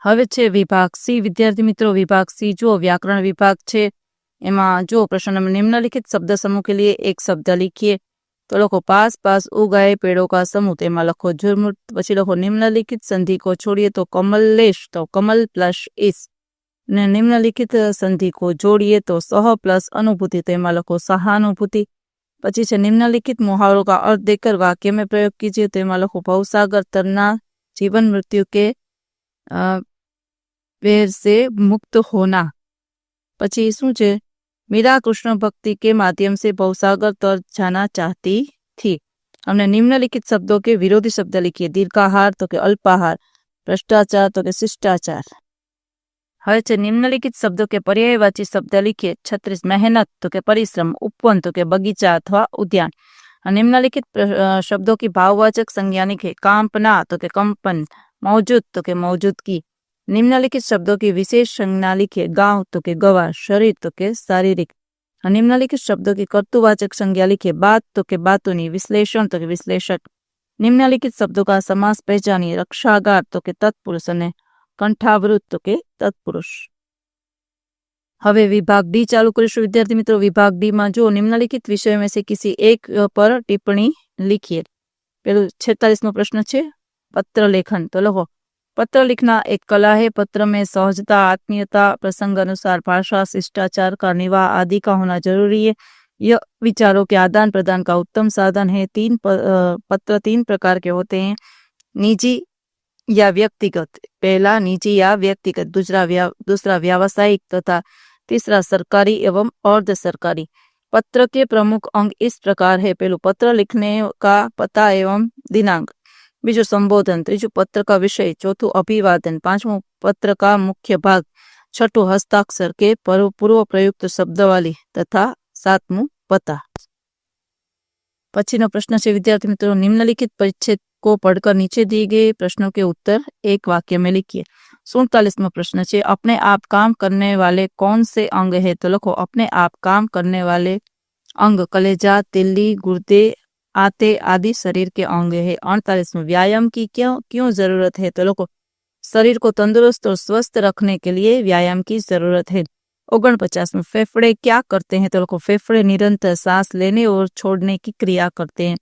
હવે છે વિભાગ સી। વિદ્યાર્થી મિત્રો વિભાગ સી જો व्याकरण विभाग છે। એમાં જો प्रश्न नंबर निम्नलिखित शब्द समूह के लिए एक शब्द लिखिए। तो लखो पास पास उगाए पेड़ों का समूह, तेमा लखो झुरमुट। पछी लखो निम्नलिखित संधि को छोड़िए तो कमलेश, तो कमल प्लस इस। ने निम्नलिखित संधि को जोड़िए तो सह प्लस अनुभूति, तेमा लखो सहानुभूति। पछी छे निम्नलिखित मुहावरों का अर्थ देकर वाक्य में प्रयोग कीजिए। तेमा लखो भवसागर तरना जीवन मृत्यु के वेर से मुक्त होना। पछी शू छे मीरा कृष्ण भक्ति के माध्यम से भवसागर तर जाना चाहती थी। हमने निम्नलिखित शब्दों के विरोधी शब्द लिखिए। दीर्घाहार तो के अल्पाहार, भ्रष्टाचार तो के शिष्टाचार। हवे छे निम्नलिखित शब्दों के पर्यायवाची शब्द लिखिए। 36 मेहनत तो के परिश्रम, उपवन तो के बगीचा अथवा उद्यान। निम्नलिखित शब्दों की भाववाचक संज्ञा लिखिए। कांपना तो के कंपन, मौजूद तो के मौजूदगी। निम्नलिखित शब्दों की विशेष संज्ञा लिखिए। गांव तो के गवाह, शरीर तो के शारीरिक। निम्नलिखित शब्दों की कर्तुवाचक संज्ञा लिखिए। बात तो के बातुनी, विश्लेषण तो के विश्लेषक। निम्नलिखित शब्दों का समास पहचानिए। रक्षागार तो के तत्पुरुष ने कंठावृत तो के तत्पुरुष। हवे विभाग डी चालू करीशुं। विद्यार्थी मित्रों विभाग डी में जो निम्नलिखित विषयों में से किसी एक पर टिप्पणी लिखिए। पेलू 46मो प्रश्न है पत्र लेखन। तो लखो पत्र लिखना एक कला है। पत्र में सहजता, आत्मीयता, प्रसंग अनुसार भाषा, शिष्टाचार का निवाह आदि का होना जरूरी है। यह विचारों के आदान प्रदान का उत्तम साधन है। पत्र 3 प्रकार के होते हैं। निजी या व्यक्तिगत, पहला निजी या व्यक्तिगत, दूसरा व्यावसायिक तथा तीसरा सरकारी एवं अर्ध सरकारी। पत्र के प्रमुख अंग इस प्रकार है। पहलू पत्र लिखने का पता एवं दिनांक, बीजू संबोधन, तीजू पत्र का विषय, चौथू अभिवादन, पांचवू पत्र का मुख्य भाग, छठू हस्ताक्षर के पूर्व प्रयुक्त शब्दावली तथा सातमू पता। पछीनो प्रश्न है विद्यार्थी मित्रों निम्नलिखित परिच्छेद को पढ़कर नीचे दिए गए प्रश्नों के उत्तर एक वाक्य में लिखिए। 47वां प्रश्न है अपने आप काम करने वाले कौन से अंग है। तो लिखो अपने आप काम करने वाले अंग कलेजा, तिल्ली, गुर्दे, आते आदि शरीर के अंग है। 48वां व्यायाम की क्यों जरूरत है। तो लिखो शरीर को तंदुरुस्त और स्वस्थ रखने के लिए व्यायाम की जरूरत है। 49वां फेफड़े क्या करते हैं। तो लिखो फेफड़े निरंतर सांस लेने और छोड़ने की क्रिया करते हैं।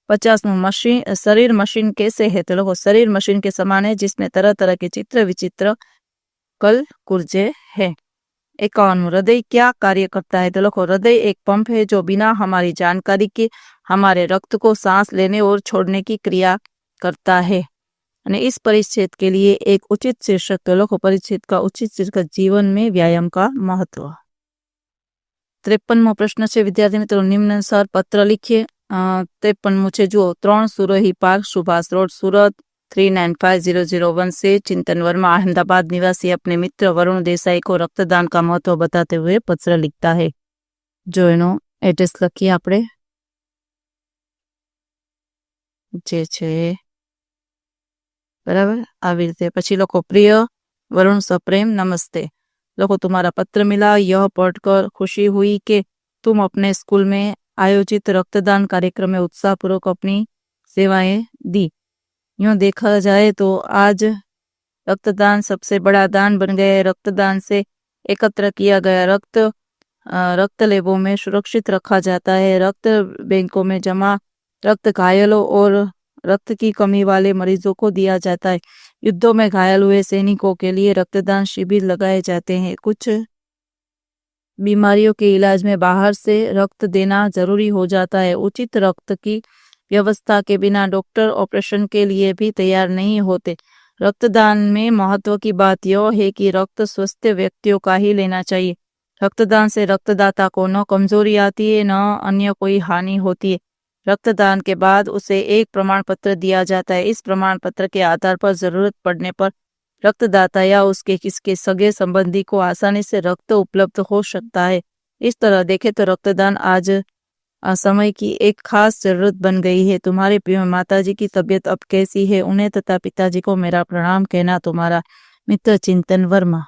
50वां शरीर मशीन कैसे है। तो लिखो शरीर मशीन के समान है जिसमें तरह तरह के चित्र विचित्र कल कुर्जे है। 51वां हृदय क्या कार्य करता है। तो लिखो हृदय एक पंप है जो बिना हमारी जानकारी के हमारे रक्त को सांस लेने और छोड़ने की क्रिया करता है। અને इस परिच्छेद के लिए एक उचित शीर्षक। तो लिखो परिच्छेद का उचित शीर्षक जीवन में व्यायाम का महत्व। 53वां प्रश्न है विद्यार्थी मित्रों निम्नानुसार पत्र लिखिए। 53 है जो 3 सुरही पार्क, सुभाष रोड, सूरत 395001 से चिंतन वर्मा अहमदाबाद निवासी अपने मित्र वरुण देसाई को रक्तदान का महत्व बताते हुए पत्र लिखता है। जो एनो एड्रेस लखीए आपणे जे छे बराबर આવી રીતે। પછી લખો प्रिय वरुण सप्रेम नमस्ते। लखो तुम्हारा पत्र मिला, यह पढ़कर खुशी हुई कि तुम अपने स्कूल में आयोजित रक्तदान कार्यक्रम में उत्साहपूर्वक अपनी सेवाएं दी। यूं देखा जाए तो आज रक्तदान सबसे बड़ा दान बन गया है। रक्तदान से एकत्र किया गया रक्त लेबों में सुरक्षित रखा जाता है। रक्त बैंकों में जमा रक्त घायलों और रक्त की कमी वाले मरीजों को दिया जाता है। युद्धों में घायल हुए सैनिकों के लिए रक्तदान शिविर लगाए जाते हैं। कुछ बीमारियों के इलाज में बाहर से रक्त देना जरूरी हो जाता है। उचित रक्त की व्यवस्था के बिना डॉक्टर ऑपरेशन के लिए भी तैयार नहीं होते। रक्तदान में महत्व की बात यह है कि रक्त स्वस्थ व्यक्तियों का ही लेना चाहिए। रक्तदान से रक्तदाता को न कमजोरी आती है न अन्य कोई हानि होती है। रक्तदान के बाद उसे एक प्रमाण पत्र दिया जाता है। इस प्रमाण पत्र के आधार पर जरूरत पड़ने पर रक्तदाता या उसके किसके सगे संबंधी को आसानी से रक्त उपलब्ध हो सकता है। इस तरह देखे तो रक्तदान आज समय की एक खास जरूरत बन गई है। तुम्हारे माताजी की तबीयत अब कैसी है, उन्हें तथा पिताजी को मेरा प्रणाम कहना। तुम्हारा मित्र चिंतन वर्मा।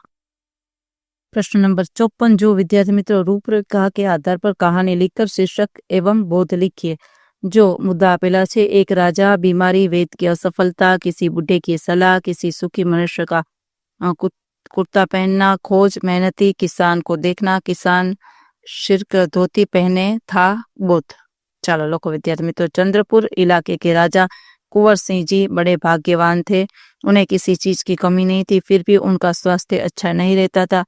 प्रश्न नंबर 54 जो विद्यार्थी मित्रों रूपरेखा के आधार पर कहानी लिखकर शीर्षक एवं बोध लिखिए। जो मुद्दा आपेला छे एक राजा, बीमारी, वेद की असफलता, किसी बुढ़े की सलाह, किसी सुखी मनुष्य का कुर्ता पहनना, खोज, मेहनती किसान को देखना, किसान शिर्क धोती पहने था बुद्ध। चलो लोको विद्यार्थी मित्रों, चंद्रपुर इलाके के राजा कुंवर सिंह जी बड़े भाग्यवान थे। उन्हें किसी चीज की कमी नहीं थी, फिर भी उनका स्वास्थ्य अच्छा नहीं रहता था।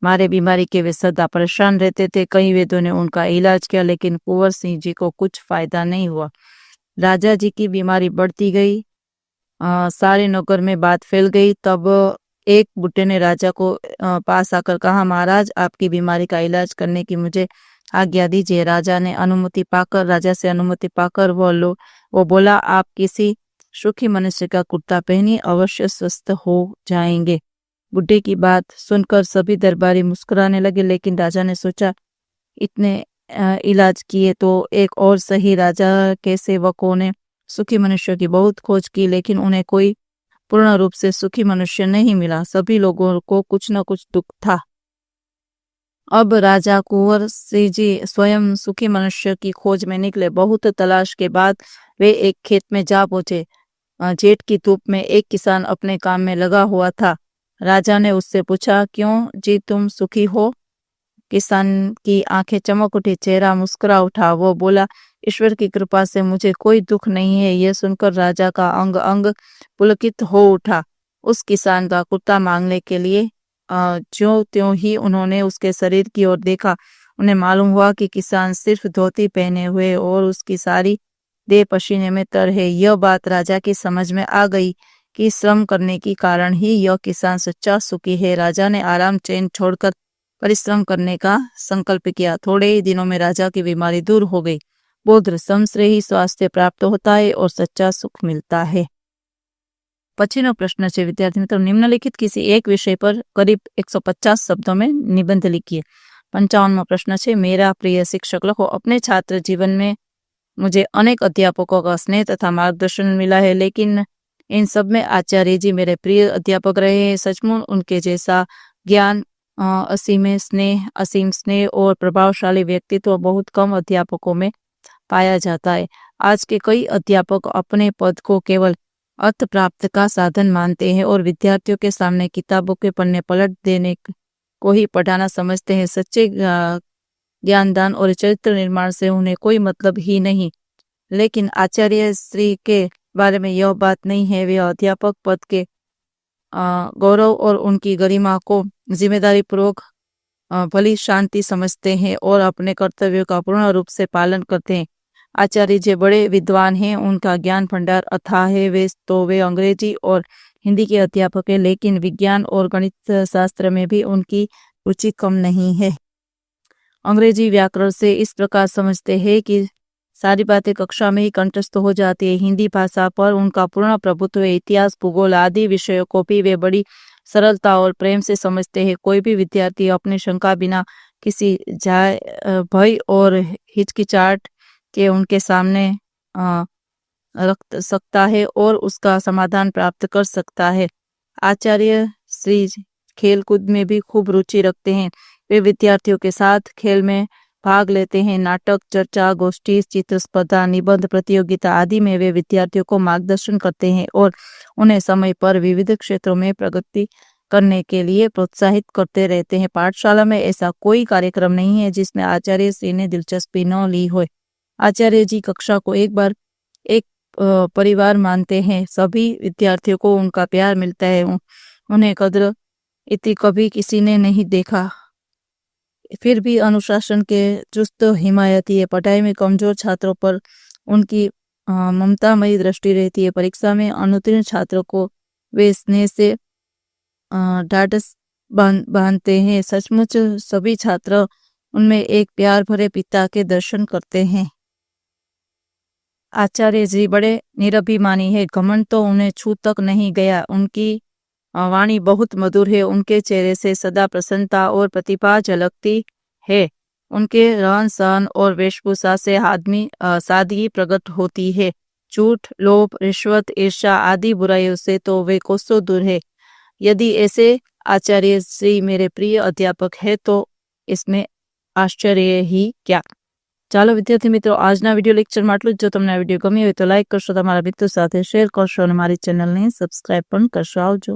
मारे बीमारी के वे सदा परेशान रहते थे। कई वैद्यों ने उनका इलाज किया, लेकिन कुंवर सिंह जी को कुछ फायदा नहीं हुआ। राजा जी की बीमारी बढ़ती गई, सारे नगर में बात फैल गई। तब एक बुड्ढे ने राजा को पास आकर कहा, महाराज आपकी बीमारी का इलाज करने की मुझे आज्ञा दीजिए। राजा से अनुमति पाकर वो बोला, आप किसी सुखी मनुष्य का कुर्ता पहनिए, अवश्य स्वस्थ हो जाएंगे। बुड्ढे की बात सुनकर सभी दरबारी मुस्कुराने लगे, लेकिन राजा ने सोचा, इतने इलाज किए तो एक और सही। राजा के सेवकों ने सुखी मनुष्य की बहुत खोज की, लेकिन उन्हें कोई पूर्ण रूप से सुखी मनुष्य नहीं मिला। सभी लोगों को कुछ न कुछ दुख था। अब राजा कुंवर सिंह जी स्वयं सुखी मनुष्य की खोज में निकले। बहुत तलाश के बाद वे एक खेत में जा पहुंचे। जेठ की धूप में एक किसान अपने काम में लगा हुआ था। राजा ने उससे पूछा, क्यों जी तुम सुखी हो? किसान की आंखें चमक उठी, चेहरा मुस्कुरा उठा। वो बोला, ईश्वर की कृपा से मुझे कोई दुख नहीं है। यह सुनकर राजा का अंग अंग पुलकित हो उठा। उस किसान का कुर्ता मांगने के लिए ज्यों त्यों ही उन्होंने उसके शरीर की ओर देखा। उन्हें मालूम हुआ कि किसान सिर्फ धोती पहने हुए और उसकी सारी देह पसीने में तर है। यह बात राजा की समझ में आ गई कि श्रम करने के कारण ही यह किसान सच्चा सुखी है। राजा ने आराम चैन छोड़कर परिश्रम करने का संकल्प किया। थोड़े ही दिनों में राजा की बीमारी दूर हो गई। बौद्ध श्रम से ही स्वास्थ्य प्राप्त होता है और सच्चा सुख मिलता है। पछीनो प्रश्न है विद्यार्थी मित्रों, निम्नलिखित किसी एक विषय पर करीब 150 शब्दों में निबंध लिखिए। 55वां प्रश्न है, मेरा प्रिय शिक्षक लिखो। अपने छात्र जीवन में मुझे अनेक अध्यापकों का स्नेह तथा मार्गदर्शन मिला है, लेकिन इन सब में आचार्य जी मेरे प्रिय अध्यापक रहे हैं। सचमुच उनके जैसा ज्ञान, असीम स्नेह और प्रभावशाली व्यक्तित्व बहुत कम अध्यापकों में पाया जाता है। आज के कई अध्यापक अपने पद को केवल अर्थ प्राप्त का साधन मानते हैं और विद्यार्थियों के सामने किताबों के पन्ने पलट देने को ही पढ़ाना समझते हैं। सच्चे ज्ञानदान और चरित्र निर्माण से उन्हें कोई मतलब ही नहीं। लेकिन आचार्य श्री के बारे में यह बात नहीं है। वे अध्यापक पद के गौरव और उनकी गरिमा को जिम्मेदारी पूर्वक भली शांति समझते हैं और अपने कर्तव्यों का पूर्ण रूप से पालन करते हैं। आचार्य जी बड़े विद्वान हैं, उनका ज्ञान भंडार अथाह है। वे अंग्रेजी और हिंदी के अध्यापक हैं, लेकिन विज्ञान और गणित शास्त्र में भी उनकी रुचि कम नहीं है। अंग्रेजी व्याकरण से इस प्रकार समझते हैं कि सारी बातें कक्षा में ही कंठस्थ हो जाती है। हिंदी भाषा पर उनका पूर्ण प्रभुत्व है। इतिहास, भूगोल आदि विषयों को भी वे बड़ी सरलता और प्रेम से समझते हैं। कोई भी विद्यार्थी अपनी शंका बिना किसी भय और हिचकिचाहट के उनके सामने रख सकता है और उसका समाधान प्राप्त कर सकता है। आचार्य श्री खेलकूद में भी खूब रुचि रखते हैं। वे विद्यार्थियों के साथ खेल में भाग लेते हैं। नाटक, चर्चा, गोष्ठी, चित्र स्पर्धा, निबंध प्रतियोगिता आदि में वे विद्यार्थियों को मार्गदर्शन करते हैं और उन्हें समय पर विविध क्षेत्रों में प्रगति करने के लिए प्रोत्साहित करते रहते हैं। पाठशाला में ऐसा कोई कार्यक्रम नहीं है जिसमें आचार्य श्री ने दिलचस्पी न ली हो। आचार्य जी कक्षा को एक परिवार मानते हैं। सभी विद्यार्थियों को उनका प्यार मिलता है। उन्हें कद्र इतनी कभी किसी ने नहीं देखा। फिर भी अनुशासन के चुस्त हिमायती है। पढ़ाई में कमजोर छात्रों पर उनकी ममतामयी दृष्टि रहती है। परीक्षा में अनुत्तीर्ण छात्रों को वे स्नेह से ढाढ़स बांधते हैं। सचमुच सभी छात्र उनमें एक प्यार भरे पिता के दर्शन करते हैं। आचार्य जी बड़े निरभिमानी है। घमंड तो उन्हें छू तक नहीं गया। उनकी वाणी बहुत मधुर है। उनके चेहरे से सदा प्रसन्नता और प्रतिभा झलकती है। उनके रहन सहन और वेशभूषा से आदमी सादगी प्रकट होती है। झूठ, लोभ, रिश्वत, ईर्ष्या आदि बुराइयों से तो वे कोसों दूर है। यदि ऐसे आचार्य श्री मेरे प्रिय अध्यापक है तो इसमें आश्चर्य ही क्या। ચાલો વિદ્યાર્થી મિત્રો, આજના વિડીયો લેક્ચરમાં આટલું જ. જો તમને આ વિડીયો ગમ્યો હોય તો લાઈક કરશો, તમારા મિત્રો સાથે શેર કરશો અને મારી ચેનલને સબસ્ક્રાઈબ પણ કરશો. આવજો.